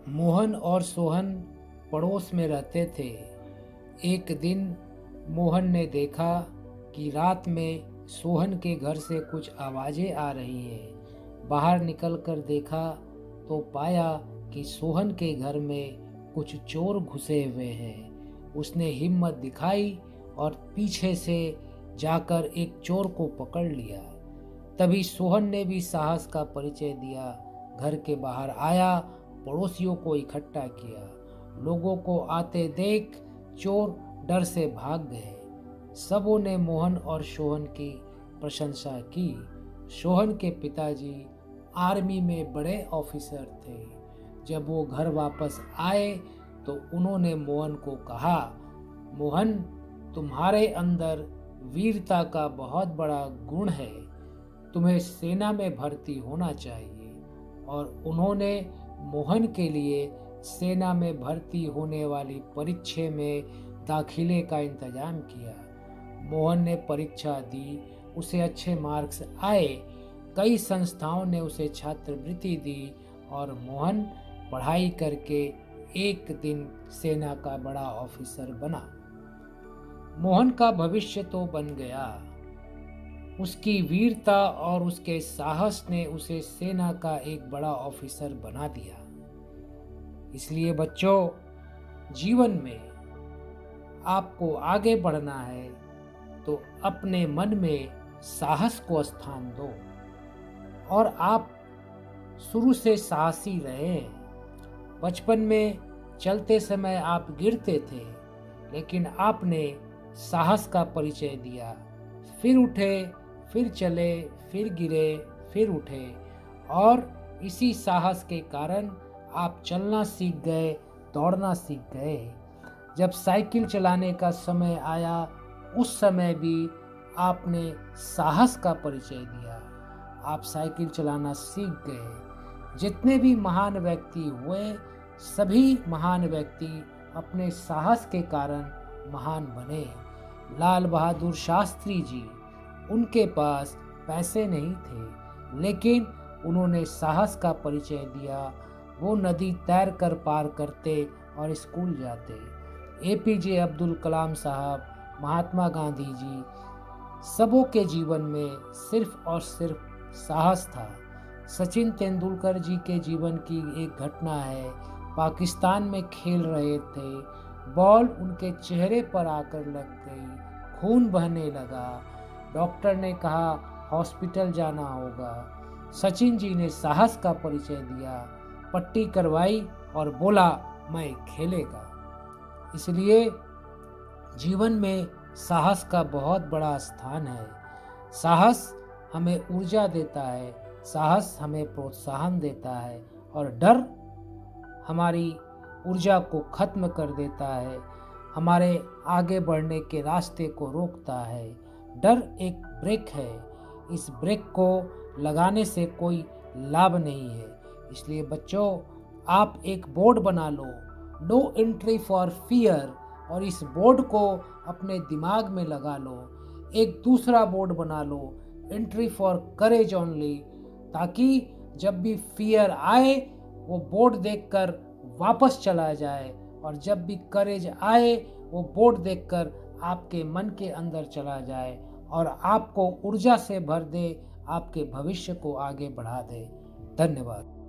मोहन और सोहन पड़ोस में रहते थे। एक दिन मोहन ने देखा कि रात में सोहन के घर से कुछ आवाज़ें आ रही हैं। बाहर निकलकर देखा तो पाया कि सोहन के घर में कुछ चोर घुसे हुए हैं। उसने हिम्मत दिखाई और पीछे से जाकर एक चोर को पकड़ लिया। तभी सोहन ने भी साहस का परिचय दिया, घर के बाहर आया, पड़ोसियों को इकट्ठा किया। लोगों को आते देख चोर डर से भाग गए। सबों ने मोहन और सोहन की प्रशंसा की। सोहन के पिताजी आर्मी में बड़े ऑफिसर थे। जब वो घर वापस आए तो उन्होंने मोहन को कहा, मोहन, तुम्हारे अंदर वीरता का बहुत बड़ा गुण है, तुम्हें सेना में भर्ती होना चाहिए। और उन्होंने मोहन के लिए सेना में भर्ती होने वाली परीक्षा में दाखिले का इंतजाम किया। मोहन ने परीक्षा दी, उसे अच्छे मार्क्स आए। कई संस्थाओं ने उसे छात्रवृत्ति दी और मोहन पढ़ाई करके एक दिन सेना का बड़ा ऑफिसर बना। मोहन का भविष्य तो बन गया। उसकी वीरता और उसके साहस ने उसे सेना का एक बड़ा ऑफिसर बना दिया। इसलिए बच्चों, जीवन में आपको आगे बढ़ना है तो अपने मन में साहस को स्थान दो और आप शुरू से साहसी रहे। बचपन में चलते समय आप गिरते थे, लेकिन आपने साहस का परिचय दिया। फिर उठे, फिर चले, फिर गिरे, फिर उठे और इसी साहस के कारण आप चलना सीख गए, दौड़ना सीख गए। जब साइकिल चलाने का समय आया, उस समय भी आपने साहस का परिचय दिया। आप साइकिल चलाना सीख गए। जितने भी महान व्यक्ति हुए, सभी महान व्यक्ति अपने साहस के कारण महान बने। लाल बहादुर शास्त्री जी, उनके पास पैसे नहीं थे, लेकिन उन्होंने साहस का परिचय दिया। वो नदी तैर कर पार करते और स्कूल जाते। एपीजे अब्दुल कलाम साहब, महात्मा गांधी जी, सबों के जीवन में सिर्फ और सिर्फ साहस था। सचिन तेंदुलकर जी के जीवन की एक घटना है। पाकिस्तान में खेल रहे थे, बॉल उनके चेहरे पर आकर लग गई, खून बहने लगा। डॉक्टर ने कहा हॉस्पिटल जाना होगा। सचिन जी ने साहस का परिचय दिया, पट्टी करवाई और बोला मैं खेलेगा। इसलिए जीवन में साहस का बहुत बड़ा स्थान है। साहस हमें ऊर्जा देता है, साहस हमें प्रोत्साहन देता है और डर हमारी ऊर्जा को खत्म कर देता है, हमारे आगे बढ़ने के रास्ते को रोकता है। डर एक ब्रेक है, इस ब्रेक को लगाने से कोई लाभ नहीं है। इसलिए बच्चों, आप एक बोर्ड बना लो, नो एंट्री फॉर फियर, और इस बोर्ड को अपने दिमाग में लगा लो। एक दूसरा बोर्ड बना लो, एंट्री फॉर करेज ओनली, ताकि जब भी फियर आए वो बोर्ड देखकर वापस चला जाए, और जब भी करेज आए वो बोर्ड देखकर आपके मन के अंदर चला जाए और आपको ऊर्जा से भर दे, आपके भविष्य को आगे बढ़ा दे। धन्यवाद।